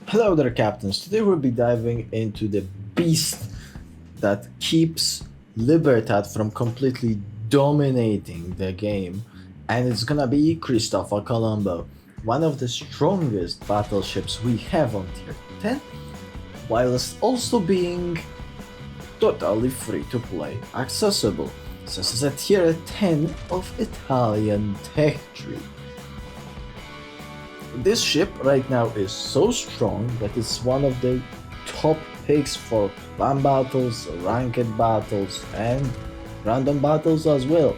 Hello there, captains. Today we'll be diving into the beast that keeps Libertad from completely dominating the game, and it's gonna be Christopher Colombo, one of the strongest battleships we have on tier 10, whilst also being totally free to play accessible, since it's a tier 10 of Italian tech tree. This ship right now is so strong that it's one of the top picks for clan battles, ranked battles, and random battles as well.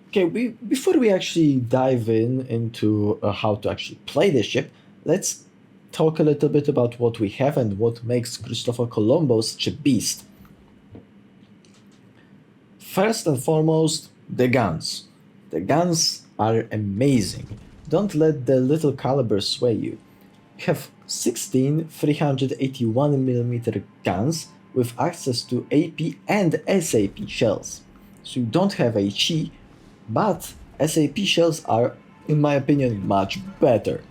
Okay, before we actually dive into how to actually play this ship, let's talk a little bit about what we have and what makes Christopher Colombo such a beast. First and foremost, the guns. The guns are amazing. Don't let the little caliber sway you. You have 16 381mm guns with access to AP and SAP shells. So you don't have HE, but SAP shells are, in my opinion, much better.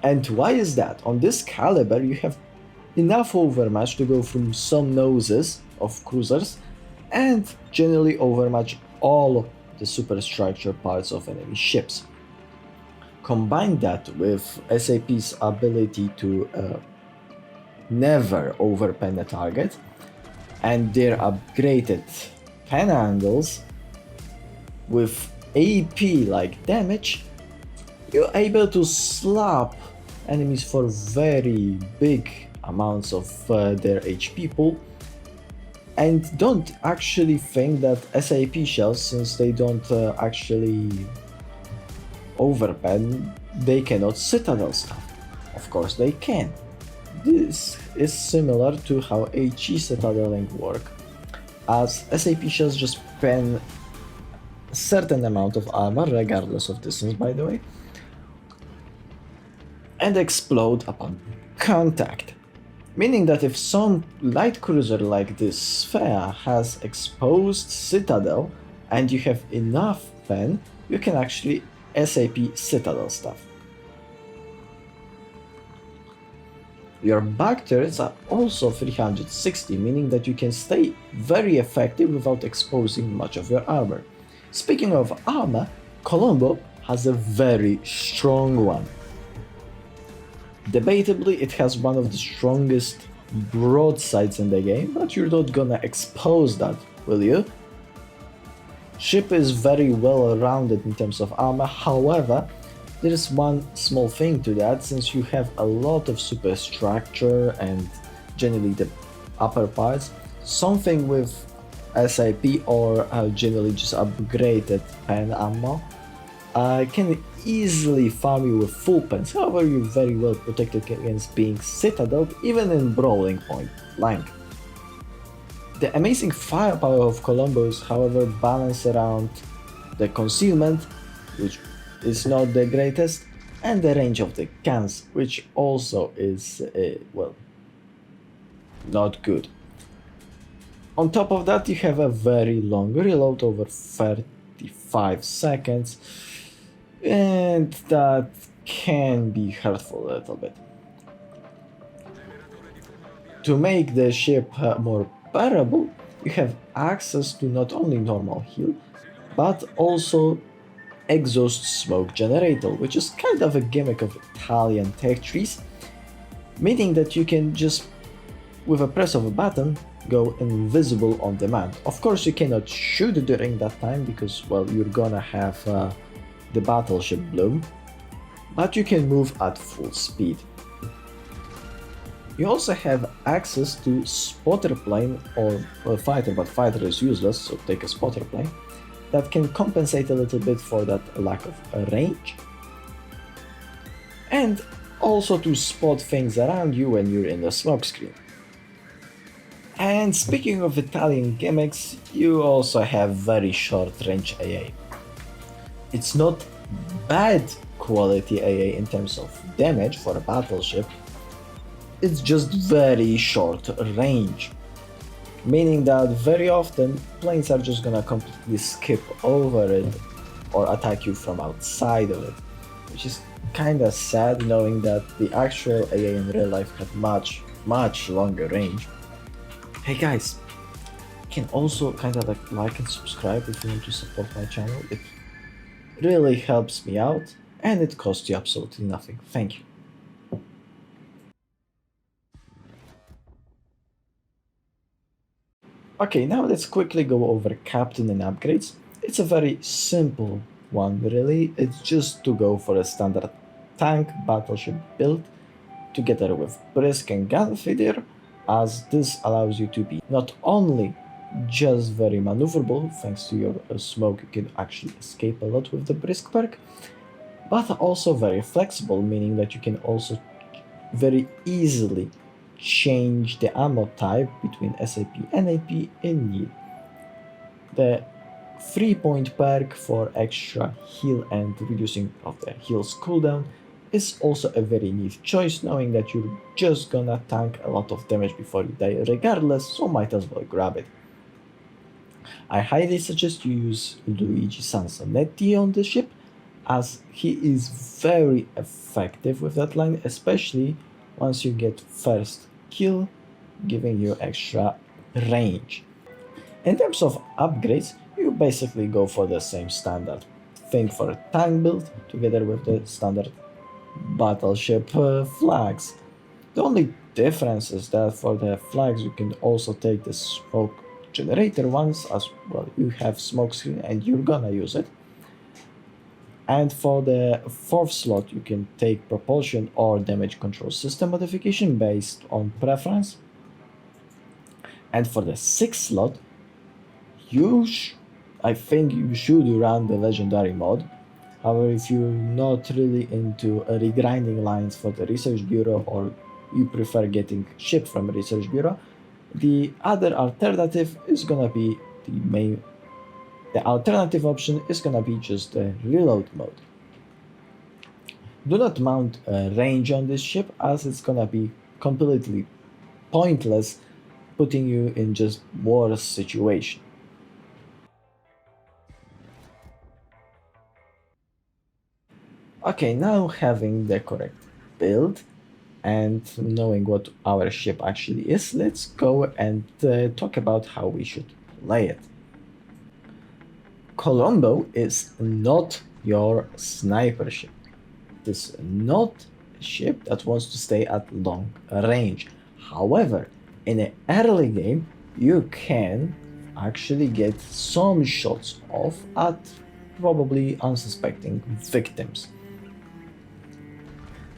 And why is that? On this caliber you have enough overmatch to go through some noses of cruisers and generally overmatch all the superstructure parts of enemy ships. Combine that with SAP's ability to never overpen a target and their upgraded pen angles with AP like damage, you're able to slap enemies for very big amounts of their HP pool. And don't actually think that SAP shells, since they don't actually overpen, they cannot citadel stuff. Of course they can. This is similar to how HE citadeling work, as SAP shells just pen a certain amount of armor, regardless of distance by the way, and explode upon contact. Meaning that if some light cruiser like this Sphere has exposed citadel and you have enough pen, you can actually SAP citadel stuff. Your back turrets are also 360, meaning that you can stay very effective without exposing much of your armor. Speaking of armor, Colombo has a very strong one. Debatably, it has one of the strongest broadsides in the game, but you're not gonna expose that, will you? Ship is very well rounded in terms of armor, however, there is one small thing to that, since you have a lot of superstructure and generally the upper parts, something with SIP or generally just upgraded pen ammo can easily farm you with full pens, however you're very well protected against being citadeled even in brawling point blank. The amazing firepower of Colombo is however balanced around the concealment, which is not the greatest, and the range of the guns, which also is, well, not good. On top of that, you have a very long reload, over 35 seconds, and that can be hurtful a little bit. To make the ship more bearable, you have access to not only normal heal, but also exhaust smoke generator, which is kind of a gimmick of Italian tech trees, meaning that you can just, with a press of a button, go invisible on demand. Of course you cannot shoot during that time because, well, you're gonna have the battleship bloom, but you can move at full speed. You also have access to spotter plane or fighter, but fighter is useless, so take a spotter plane, that can compensate a little bit for that lack of range. And also to spot things around you when you're in the smoke screen. And speaking of Italian gimmicks, you also have very short range AA. It's not bad quality AA in terms of damage for a battleship, it's just very short range. Meaning that very often planes are just gonna completely skip over it or attack you from outside of it, which is kinda sad knowing that the actual AA in real life had much longer range. Hey guys, you can also kinda like and subscribe if you want to support my channel. It really helps me out and it costs you absolutely nothing. Thank you. Okay, now let's quickly go over captain and upgrades. It's a very simple one really. It's just to go for a standard tank battleship build together with brisk and gun feeder, as this allows you to be not only just very maneuverable thanks to your smoke, you can actually escape a lot with the brisk perk, but also very flexible, meaning that you can also very easily change the ammo type between SAP and AP in need. The 3-point perk for extra heal and reducing of the heal's cooldown is also a very neat choice, knowing that you're just gonna tank a lot of damage before you die regardless, so might as well grab it. I highly suggest you use Luigi Sansonetti on the ship, as he is very effective with that line, especially once you get first kill, giving you extra range. In terms of upgrades, you basically go for the same standard thing for a tank build together with the standard battleship flags. The only difference is that for the flags you can also take the smoke generator ones, as well you have smoke screen and you're gonna use it. And for the 4th slot you can take propulsion or damage control system modification based on preference. And for the 6th slot I think you should run the legendary mod. However, if you're not really into regrinding lines for the research bureau, or you prefer getting ship from research bureau, the other alternative is gonna be the alternative option is gonna be just the reload mode. Do not mount a range on this ship, as it's gonna be completely pointless, putting you in just worse situation. Okay, now having the correct build and knowing what our ship actually is, let's go and talk about how we should play it. Colombo is not your sniper ship. It is not a ship that wants to stay at long range. However, in an early game, you can actually get some shots off at probably unsuspecting victims.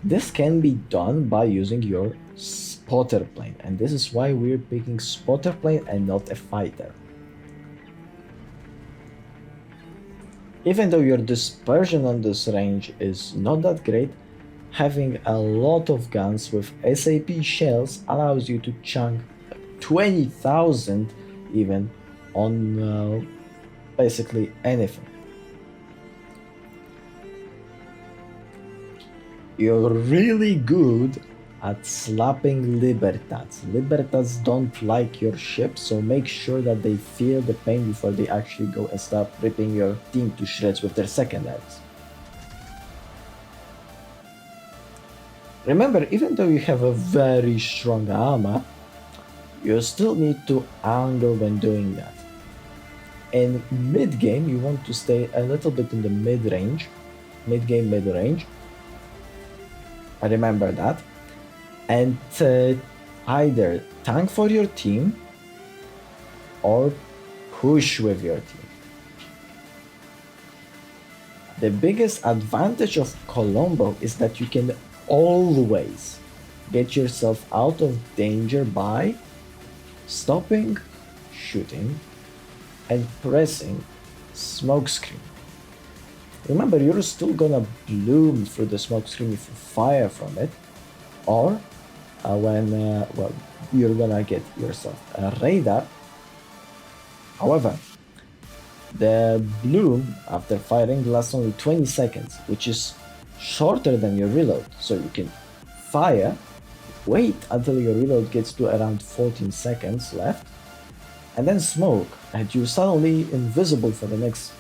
This can be done by using your spotter plane, and this is why we're picking spotter plane and not a fighter. Even though your dispersion on this range is not that great, having a lot of guns with SAP shells allows you to chunk 20,000 even on basically anything. You're really good at slapping Libertats. Libertats don't like your ship, so make sure that they feel the pain before they actually go and start ripping your team to shreds with their secondaries. Remember, even though you have a very strong armor, you still need to angle when doing that. In mid-game, you want to stay a little bit in the mid-range, mid-game, mid-range. I remember that. And either tank for your team or push with your team. The biggest advantage of Colombo is that you can always get yourself out of danger by stopping, shooting, and pressing smokescreen. Remember, you're still gonna bloom through the smokescreen if you fire from it, or when you're gonna get yourself a radar. However, the bloom after firing lasts only 20 seconds, which is shorter than your reload, so you can fire, wait until your reload gets to around 14 seconds left, and then smoke, and you're suddenly invisible for the next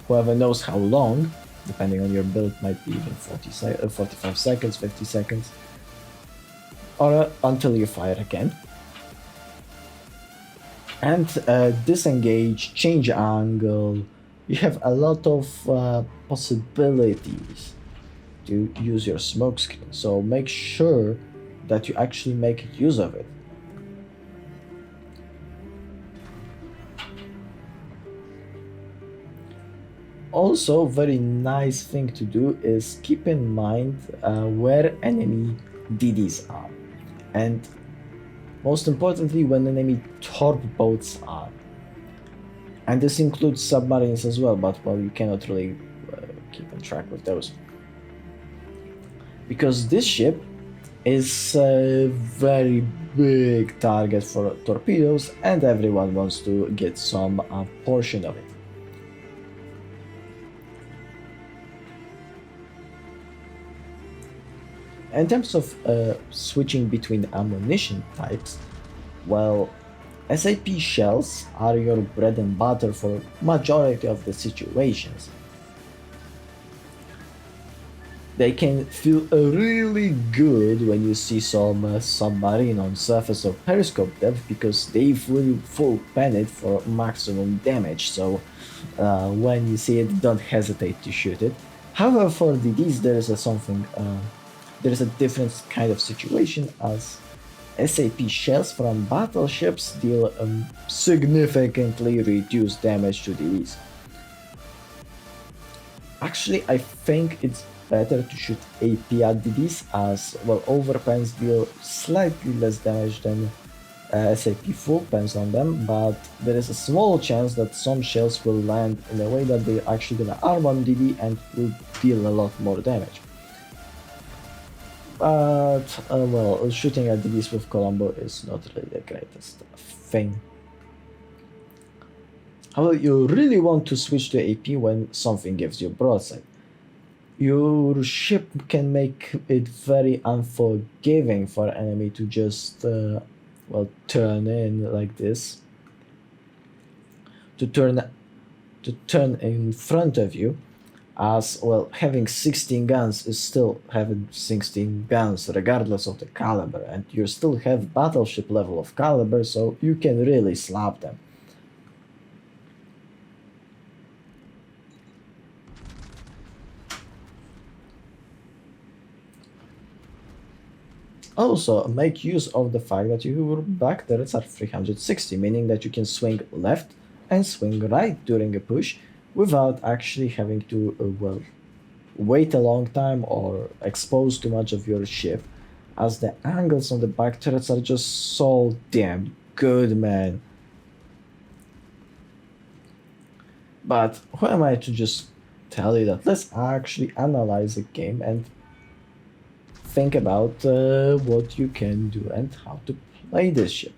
whoever knows how long, depending on your build, might be even 45 seconds, 50 seconds, or until you fire again. And disengage, change angle, you have a lot of possibilities to use your smoke screen, so make sure that you actually make use of it. Also, very nice thing to do is keep in mind where enemy DDs are, and most importantly when enemy torp boats are. And this includes submarines as well, but well, you cannot really keep in track with those. Because this ship is a very big target for torpedoes, and everyone wants to get some portion of it. In terms of switching between ammunition types, well, SAP shells are your bread and butter for majority of the situations. They can feel really good when you see some submarine on surface or periscope depth, because they will full pen it for maximum damage, so when you see it, don't hesitate to shoot it. However, for DDs there is a different kind of situation, as SAP shells from battleships deal significantly reduced damage to DDs. Actually, I think it's better to shoot AP at DDs, as well, overpens deal slightly less damage than SAP full pens on them, but there is a small chance that some shells will land in a way that they're actually gonna arm on DD and will deal a lot more damage. But, well, shooting at DDs with Colombo is not really the greatest thing. However, you really want to switch to AP when something gives you broadside. Your ship can make it very unforgiving for enemy to just, well, turn in like this. To turn in front of you, as well, having 16 guns is still having 16 guns regardless of the caliber, and you still have battleship level of caliber, so you can really slap them. Also, make use of the fact that your back turrets are 360, meaning that you can swing left and swing right during a push without actually having to, well, wait a long time or expose too much of your ship, as the angles on the back turrets are just so damn good, man. But who am I to just tell you that? Let's actually analyze the game and think about what you can do and how to play this ship.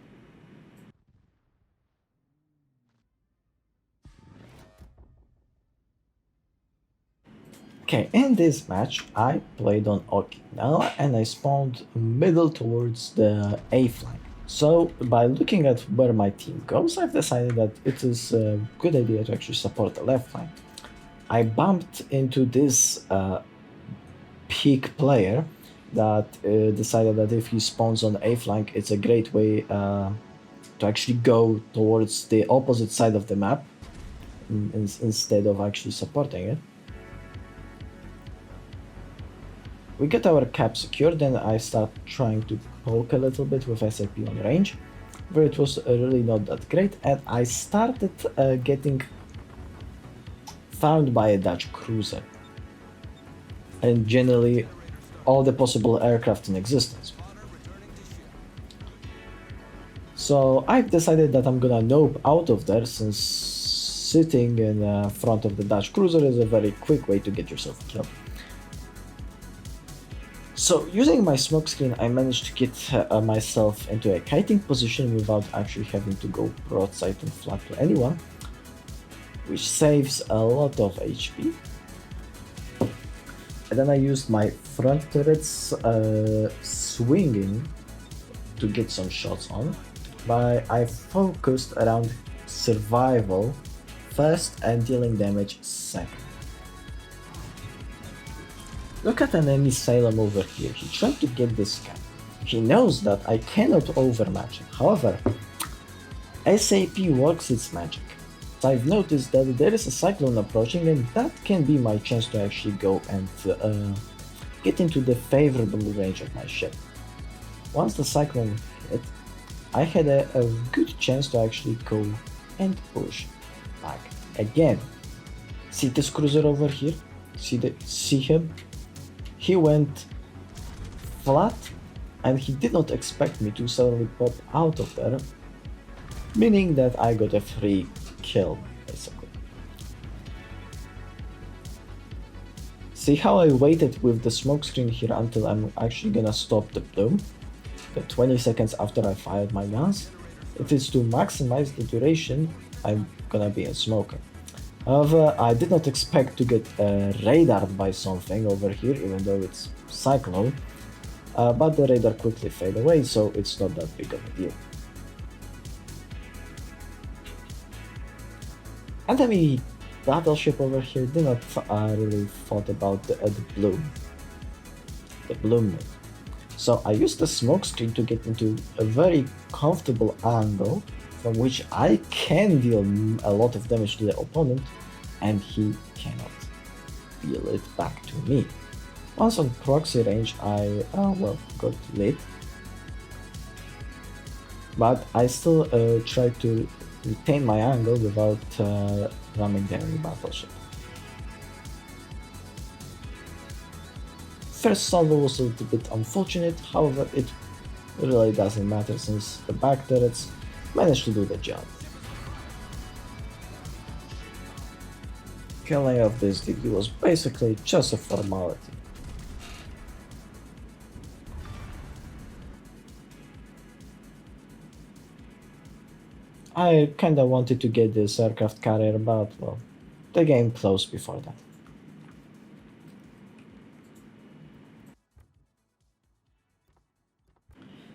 Okay, in this match I played on Okinawa and I spawned middle towards the A flank. So by looking at where my team goes, I've decided that it is a good idea to actually support the left flank. I bumped into this peak player that decided that if he spawns on A flank, it's a great way to actually go towards the opposite side of the map instead of actually supporting it. We get our cap secured, then I start trying to poke a little bit with SAP on range, where it was really not that great, and I started getting found by a Dutch cruiser, and generally all the possible aircraft in existence. So I've decided that I'm gonna nope out of there, since sitting in front of the Dutch cruiser is a very quick way to get yourself killed. So using my smoke screen, I managed to get myself into a kiting position without actually having to go broadside and flat to anyone, which saves a lot of HP. And then I used my front turrets swinging to get some shots on, but I focused around survival first and dealing damage second. Look at an enemy Salem over here, he tried to get this cap. He knows that I cannot overmatch him, however, SAP works its magic. So I've noticed that there is a cyclone approaching and that can be my chance to actually go and get into the favorable range of my ship. Once the cyclone hit, I had a good chance to actually go and push back again. See this cruiser over here? See him? He went flat and he did not expect me to suddenly pop out of there, meaning that I got a free kill basically. See how I waited with the smoke screen here until I'm actually gonna stop the bloom? The 20 seconds after I fired my guns? It is to maximize the duration I'm gonna be a smoker. However, I did not expect to get radared by something over here, even though it's Cyclone, but the radar quickly faded away, so it's not that big of a deal. Enemy battleship over here did not really thought about the bloom. So I used the smoke screen to get into a very comfortable angle from which I can deal a lot of damage to the opponent and he cannot deal it back to me. Once on proxy range I got lit, but I still tried to retain my angle without ramming the enemy battleship. First salvo was a little bit unfortunate, however it really doesn't matter since the back turrets managed to do the job. Killing of this DD was basically just a formality. I kinda wanted to get this aircraft carrier, but well, the game closed before that.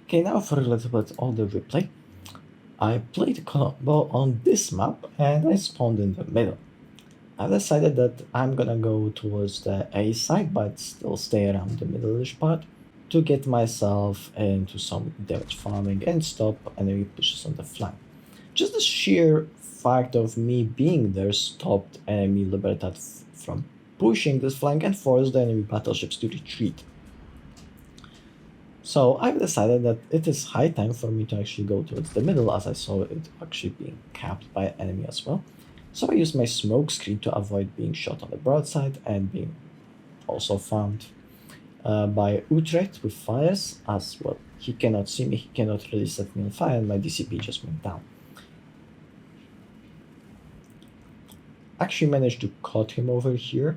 Okay, now for a little bit older replay. I played C.Colombo on this map and I spawned in the middle. I decided that I'm gonna go towards the A side but still stay around the middle-ish part to get myself into some damage farming and stop enemy pushes on the flank. Just the sheer fact of me being there stopped enemy Libertad from pushing this flank and forced the enemy battleships to retreat. So I've decided that it is high time for me to actually go towards the middle as I saw it actually being capped by an enemy as well. So I used my smoke screen to avoid being shot on the broadside and being also found by Utrecht with fires as well. He cannot see me, he cannot really set me on fire and my DCP just went down. Actually managed to cut him over here.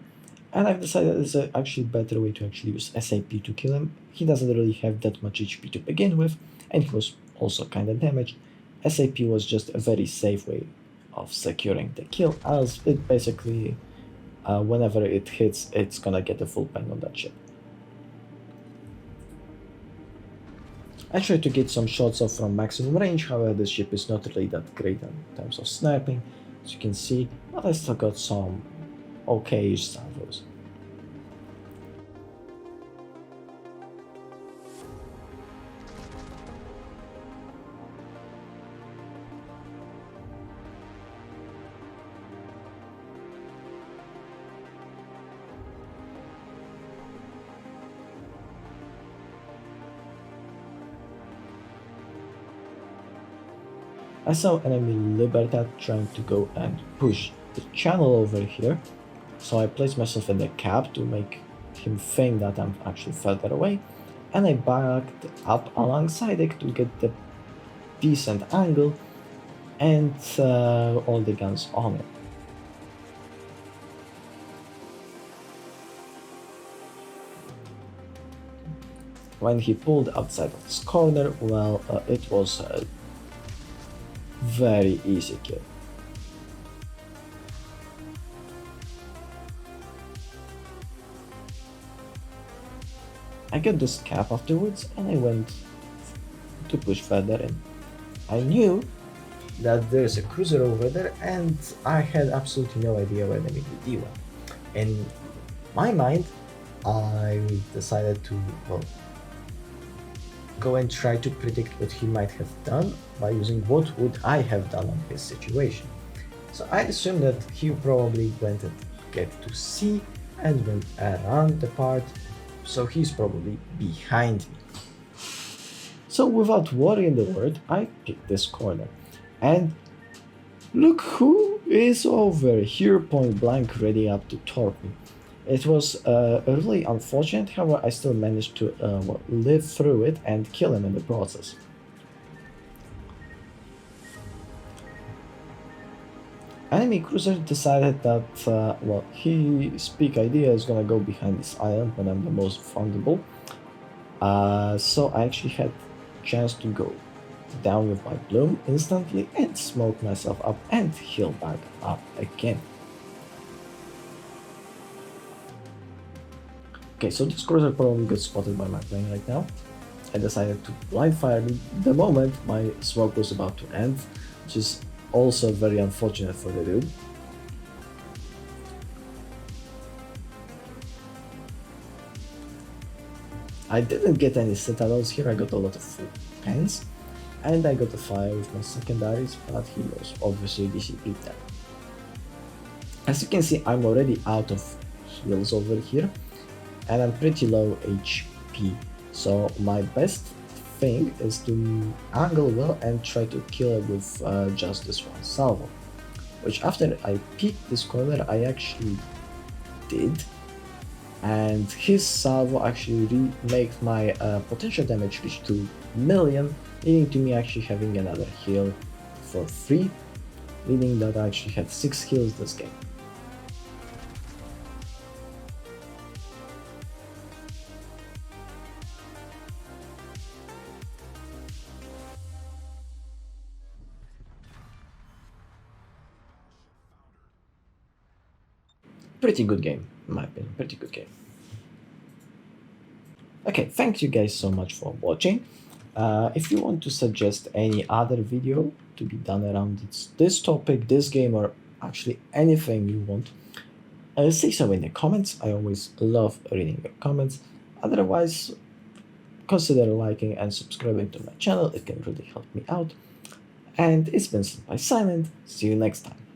And I've decided it's actually a better way to actually use SAP to kill him. He doesn't really have that much HP to begin with, and he was also kinda damaged. SAP was just a very safe way of securing the kill, as it basically, whenever it hits, it's gonna get a full bang on that ship. I tried to get some shots off from maximum range, however this ship is not really that great in terms of sniping, as you can see, but I still got some okay-ish salvos. I saw enemy Libertad trying to go and push the channel over here, so I placed myself in the cap to make him think that I'm actually further away, and I backed up alongside it to get the decent angle and all the guns on it. When he pulled outside of this corner, well, it was a very easy kill. I got this cap afterwards and I went to push further in. I knew that there's a cruiser over there, and I had absolutely no idea where the Vidi went. In my mind, I decided to, well, go and try to predict what he might have done by using what would I have done on his situation. So I assume that he probably went and get to C and went around the part, so he's probably behind me. So without worry in the world, I picked this corner. And look who is over here point blank ready up to torp me. It was really unfortunate, however I still managed to live through it and kill him in the process. Enemy cruiser decided that, his peak idea is gonna go behind this island when I'm the most vulnerable. So I actually had chance to go down with my bloom instantly and smoke myself up and heal back up again. Okay, so this cruiser probably got spotted by my plane right now. I decided to blind fire me the moment my smoke was about to end, which is also very unfortunate for the dude. I didn't get any citadels here, I got a lot of full pens, and I got a fire with my secondaries, but he was obviously DCP'd them. As you can see, I'm already out of heals over here, and I'm pretty low HP, so my best thing is to angle well and try to kill it with just this one salvo, which after I peeked this corner I actually did, and his salvo actually made my potential damage reach 2 million, leading to me actually having another heal for free, meaning that I actually had 6 heals this game. Pretty good game, in my opinion, pretty good game. Okay, thank you guys so much for watching. If you want to suggest any other video to be done around this topic, this game, or actually anything you want, say so in the comments. I always love reading your comments. Otherwise, consider liking and subscribing to my channel, it can really help me out. And it's been Silent. See you next time.